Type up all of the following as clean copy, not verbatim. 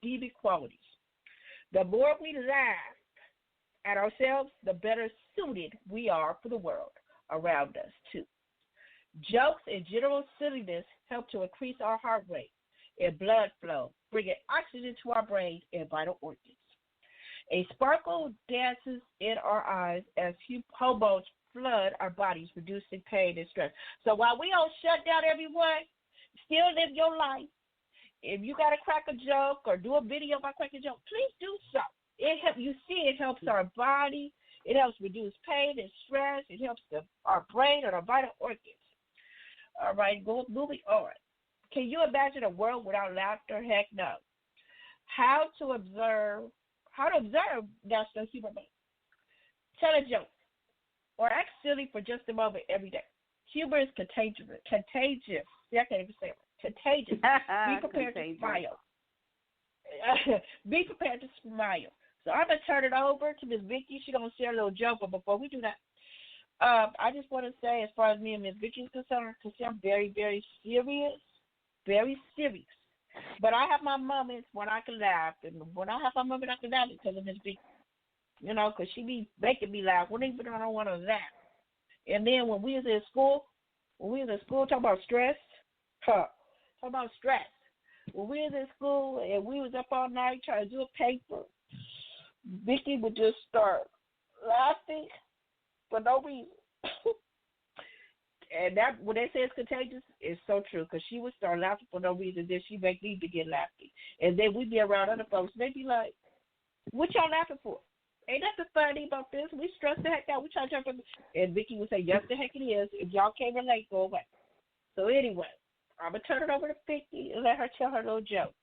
redeeming qualities. The more we laugh at ourselves, the better suited we are for the world around us, too. Jokes and general silliness help to increase our heart rate and blood flow, bringing oxygen to our brains and vital organs. A sparkle dances in our eyes as hormones flood our bodies, reducing pain and stress. So while we don't shut down everyone, still live your life. If you got to crack a joke or do a video about cracking a joke, please do so. It helps our body. It helps reduce pain and stress. It helps our brain and our vital organs. All right, moving on. Can you imagine a world without laughter? Heck no. How to observe National Humor Month. Tell a joke or act silly for just a moment every day. Humor is contagious. Yeah, I can't even say it. Contagious. Be prepared to smile. Be prepared to smile. So I'm going to turn it over to Miss Vicky. She's going to share a little joke, but before we do that, I just want to say, as far as me and Miss Vicky is concerned, I'm very, very serious. Very serious. But I have my moments when I can laugh, and when I have my moments I can laugh because of Miss Vicky. You know, because she be making me laugh when even I don't want to laugh. And then when we was in school, talking about stress, When we was in school and we was up all night trying to do a paper, Vicky would just start laughing for no reason. And that, when they say it's contagious, it's so true, because she would start laughing for no reason, then she make me begin laughing. And then we'd be around other folks, and they'd be like, what y'all laughing for? Ain't nothing funny about this. We stress the heck out. We try to jump in. And Vicky would say, yes, the heck it is. If y'all can't relate, go away. So anyway, I'm going to turn it over to Vicky and let her tell her little joke.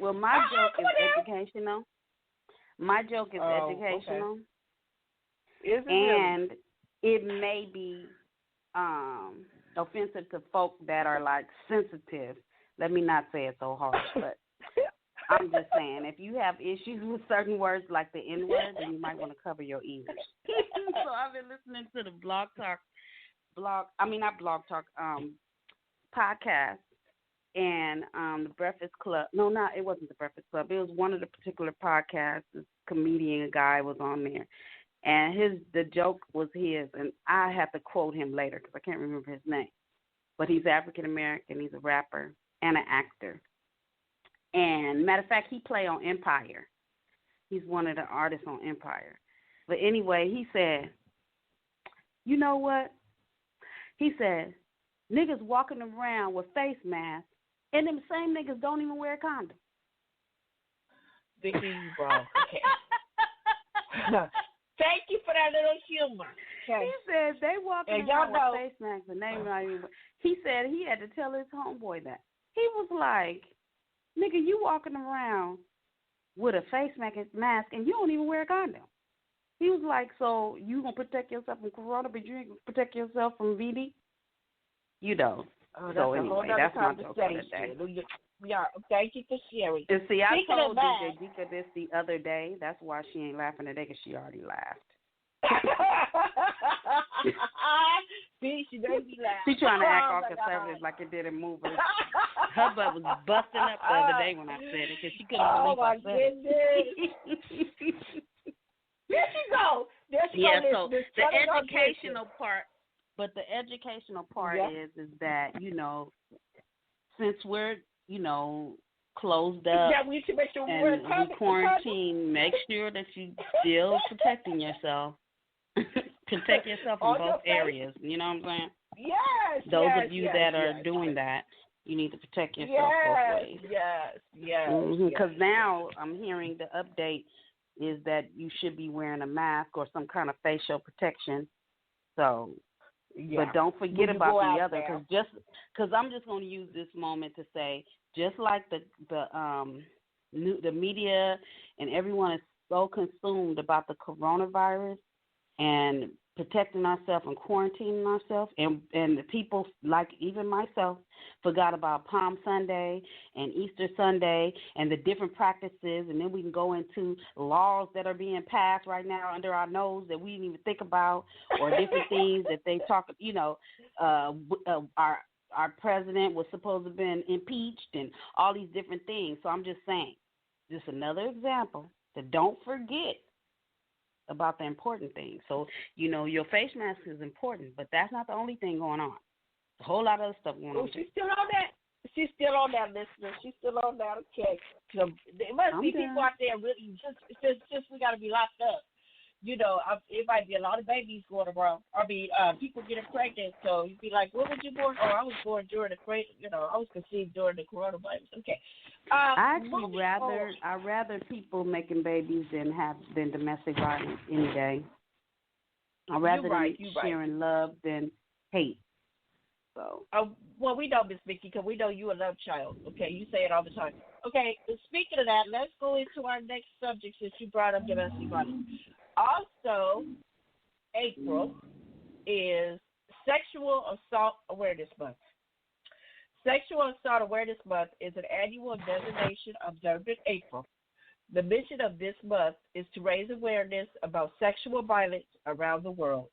Well, my joke is educational. My joke is educational. Okay. Is it and really? It may be offensive to folk that are, like, sensitive. Let me not say it so harsh, but I'm just saying, if you have issues with certain words like the N-word, then you might want to cover your ears. So I've been listening to the podcast and the Breakfast Club. No, it wasn't the Breakfast Club. It was one of the particular podcasts. This comedian guy was on there. And the joke was his, and I have to quote him later because I can't remember his name. But he's African-American. He's a rapper and an actor. And matter of fact, he played on Empire. He's one of the artists on Empire. But anyway, he said, you know what? He said, niggas walking around with face masks, and them same niggas don't even wear a condom. Vicky, bro. Okay. Thank you for that little humor. Okay. He said they walking around with face masks and they not even. He said he had to tell his homeboy that. He was like, nigga, you walking around with a face mask and you don't even wear a condom. He was like, so you going to protect yourself from corona, but you ain't going to protect yourself from VD? You know. Oh, so anyway, that's my joke for today. Yeah, thank you for sharing. And see, I told DJ Dika this the other day. That's why she ain't laughing today, because she already laughed. See, she made me laugh. She trying to act all conservative like it didn't move her. Her butt was busting up the other day when I said it, because she couldn't believe I said it. There she go. Yeah, so the educational part, but the educational part is that, you know, since we're, you know, closed up we make sure and we quarantine, make sure that you still protecting yourself. Protect yourself in both areas. You know what I'm saying? Yes. Those of you that are doing that, you need to protect yourself both ways. Yes. Because now I'm hearing the update is that you should be wearing a mask or some kind of facial protection. So, but don't forget about the other, because I'm just going to use this moment to say, just like the media and everyone is so consumed about the coronavirus and protecting ourselves and quarantining ourselves, and the people, like even myself, forgot about Palm Sunday and Easter Sunday and the different practices, and then we can go into laws that are being passed right now under our nose that we didn't even think about, or different things that they talk, you know, our our president was supposed to have been impeached and all these different things. So I'm just saying, just another example that don't forget about the important things. So, your face mask is important, but that's not the only thing going on. A whole lot of other stuff going on. She's still on that. She's still on that, listener. She's still on that. Okay. So there must be people out there really just we got to be locked up. It might be a lot of babies going around. People getting pregnant. So you'd be like, "When were you born?" Oh, I was born during I was conceived during the coronavirus. Okay. I rather people making babies than domestic violence any day. I'd rather them sharing love than hate. So. Well, we know, Miss Vicky, because we know you a love child. Okay, you say it all the time. Okay, speaking of that, let's go into our next subject since you brought up domestic violence. Also, April is Sexual Assault Awareness Month. Sexual Assault Awareness Month is an annual designation observed in April. The mission of this month is to raise awareness about sexual violence around the world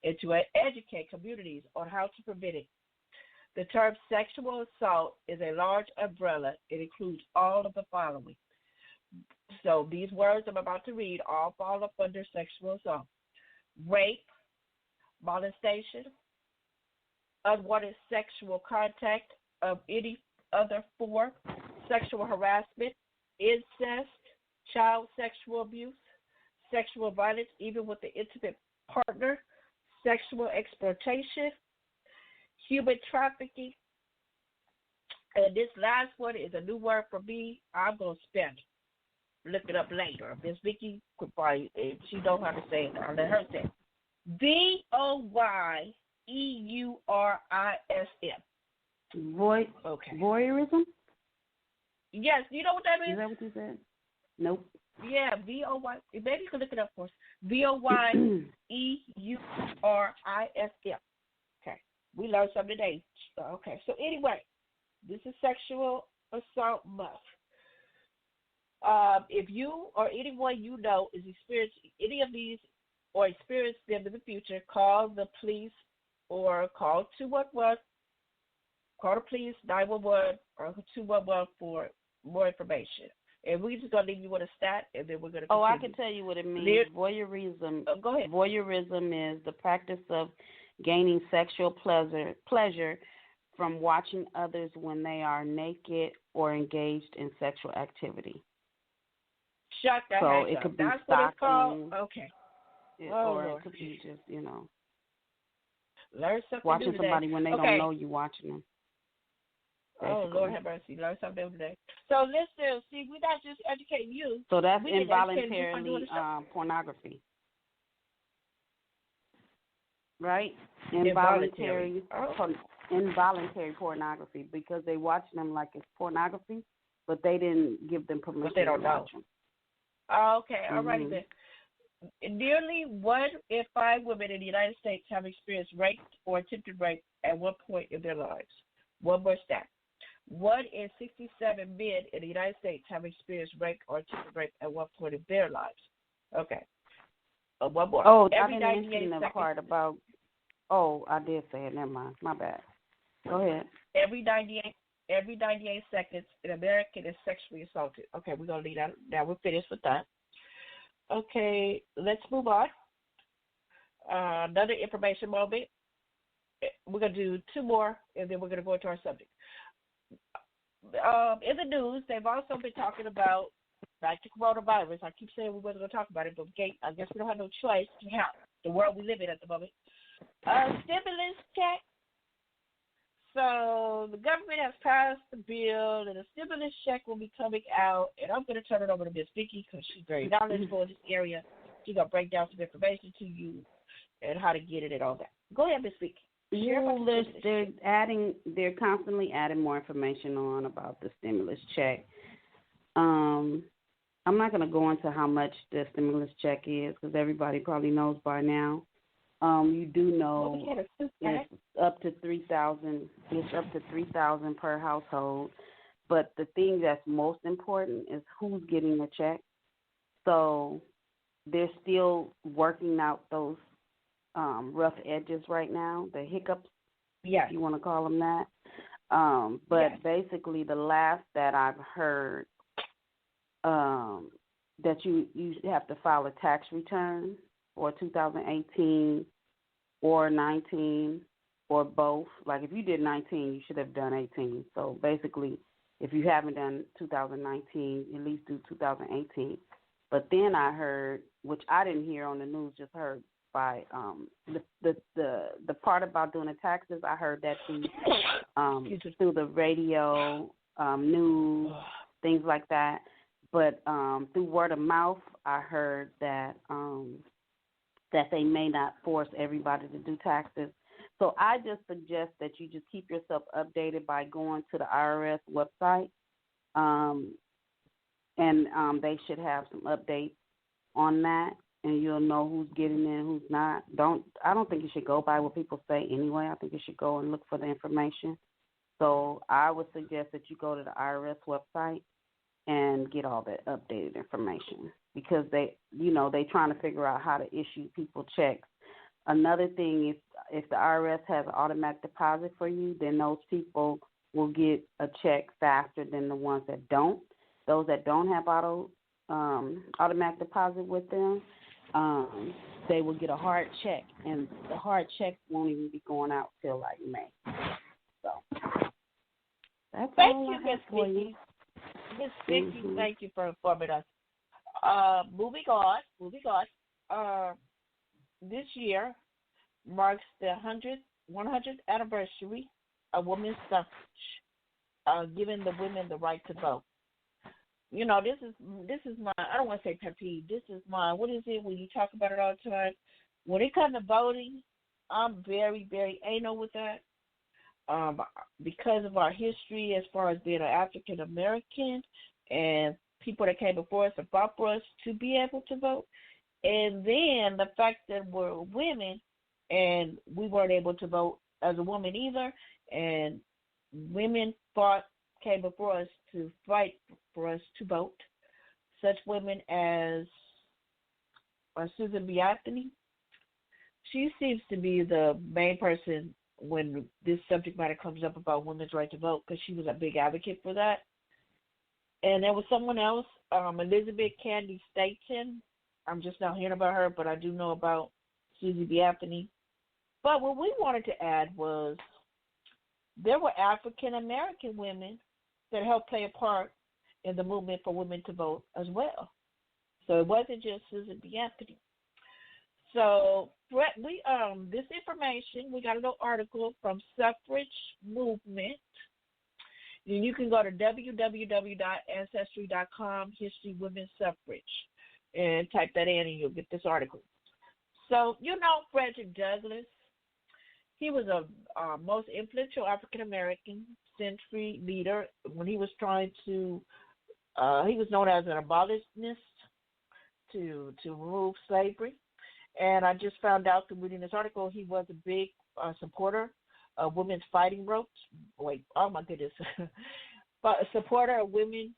and to educate communities on how to prevent it. The term sexual assault is a large umbrella. It includes all of the following. So these words I'm about to read all fall up under sexual assault: rape, molestation, unwanted sexual contact of any other form, sexual harassment, incest, child sexual abuse, sexual violence even with the intimate partner, sexual exploitation, human trafficking, and this last one is a new word for me. I'm going to spell it. Look it up later. Miss Vicky could probably, if she knows how to say it, I'll let her say it. VOYEURISM. Voyeurism? Yes, you know what that means? Is that what you said? Nope. Yeah, VOY. Maybe you can look it up for us. VOYEURISM. Okay, we learned something today. Okay, so anyway, this is Sexual Assault Month. If you or anyone you know is experiencing any of these or experience them in the future, call the police or call 211. Call the police, 911, or 211 for more information. And we're just going to leave you with a stat, and then we're going to continue. I can tell you what it means. Voyeurism. Go ahead. Voyeurism is the practice of gaining sexual pleasure from watching others when they are naked or engaged in sexual activity. Shut the heck up. So it could be That's stalking. What it's called? Okay. Or it could be just, learn something watching new today. Somebody when they don't know you watching them. Basically. Oh, Lord have mercy. Learn something new today. So listen, see, we're not just educating you. So that's involuntarily pornography. Right? Involuntary pornography, because they watch them like it's pornography, but they didn't give them permission to watch them. Okay, all righty then. Nearly 1 in 5 women in the United States have experienced rape or attempted rape at one point in their lives. One more stat. 1 in 67 men in the United States have experienced rape or attempted rape at one point in their lives. Okay. One more. Oh, I didn't mention the part about. Oh, I did say it. Never mind. My bad. Go ahead. Every 98 seconds, an American is sexually assaulted. Okay, we're going to leave that. Now we're finished with that. Okay, let's move on. Another information moment. We're going to do 2 more, and then we're going to go into our subject. In the news, they've also been talking about, back to coronavirus. I keep saying we wasn't going to talk about it, but I guess we don't have no choice to help the world we live in at the moment. Stimulus check. So the government has passed the bill, and a stimulus check will be coming out. And I'm going to turn it over to Miss Vicky because she's very knowledgeable in this area. She's going to break down some information to you and how to get it and all that. Go ahead, Miss Vicky. They're constantly adding more information on about the stimulus check. I'm not going to go into how much the stimulus check is because everybody probably knows by now. You do know it's up to $3,000. It's up to $3,000 per household. But the thing that's most important is who's getting the check. So they're still working out those rough edges right now, the hiccups Yes. if you want to call them that. But basically, the last that I've heard, that you have to file a tax return for 2018 or 19 or both. Like if you did 19, you should have done 18. So basically, if you haven't done 2019, at least do 2018. But then I heard, which I didn't hear on the news, just heard by the part about doing the taxes. I heard that through the radio, news, things like that. But through word of mouth, I heard that that they may not force everybody to do taxes. So I just suggest that you just keep yourself updated by going to the IRS website, and they should have some updates on that, and you'll know who's getting in, who's not. I don't think you should go by what people say anyway. I think you should go and look for the information. So I would suggest that you go to the IRS website and get all that updated information, because they trying to figure out how to issue people checks. Another thing, if the IRS has an automatic deposit for you, then those people will get a check faster than the ones that don't. Those that don't have automatic deposit with them, they will get a hard check, and the hard check won't even be going out till like May. So that's all I have for you. Miss Vicky, thank you for informing us. Moving on. This year marks the 100th anniversary of women's suffrage, giving the women the right to vote. You know, this is my, I don't want to say pet peeve. This is my, what is it when you talk about it all the time? When it comes to voting, I'm very, very anal with that. Because of our history as far as being an African American and people that came before us and fought for us to be able to vote. And then the fact that we're women and we weren't able to vote as a woman either, and women came before us to fight for us to vote. Such women as Susan B. Anthony. She seems to be the main person when this subject matter comes up about women's right to vote, because she was a big advocate for that. And there was someone else, Elizabeth Cady Stanton. I'm just now hearing about her, but I do know about Susie B. Anthony. But what we wanted to add was there were African American women that helped play a part in the movement for women to vote as well. So it wasn't just Susan B. Anthony. So we this information, we got a little article from Suffrage Movement. And you can go to www.ancestry.com, History Women's Suffrage, and type that in and you'll get this article. So, you know, Frederick Douglass, he was a most influential African-American century leader when he was trying to, he was known as an abolitionist to remove slavery. And I just found out through reading this article he was a big supporter of women's fighting ropes. Wait, oh my goodness. But a supporter of women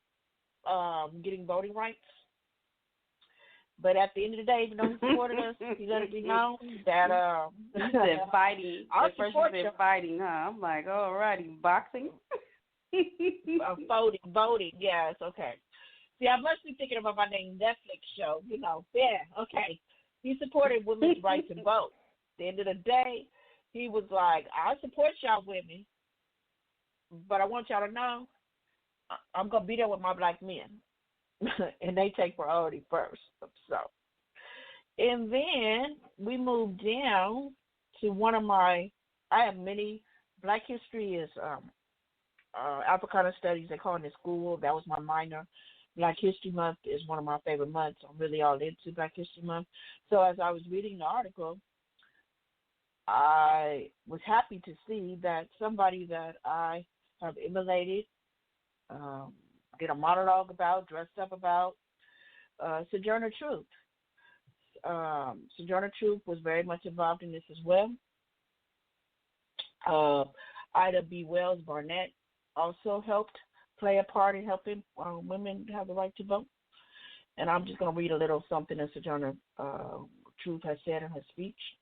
getting voting rights. But at the end of the day, even though he supported us, he let it be known that he said fighting. I'll support you. Fighting, huh? I'm like, all righty, boxing. Voting, yes, okay. See, I must be thinking about my name Netflix show, you know. Yeah, okay. He supported women's right to vote. At the end of the day, he was like, I support y'all women, but I want y'all to know I'm going to be there with my black men. And they take priority first. So, and then we moved down to one of I have many, Black History is Africana Studies, they call it in school. That was my minor. Black History Month is one of my favorite months. I'm really all into Black History Month. So as I was reading the article, I was happy to see that somebody that I have emulated, did a monologue about, dressed up about, Sojourner Truth. Sojourner Truth was very much involved in this as well. Ida B. Wells Barnett also helped play a part in helping women have the right to vote. And I'm just going to read a little something that Sojourner Truth has said in her speech.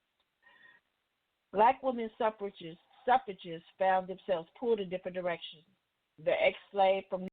Black women suffragists suffragists found themselves pulled in different directions. The ex-slave from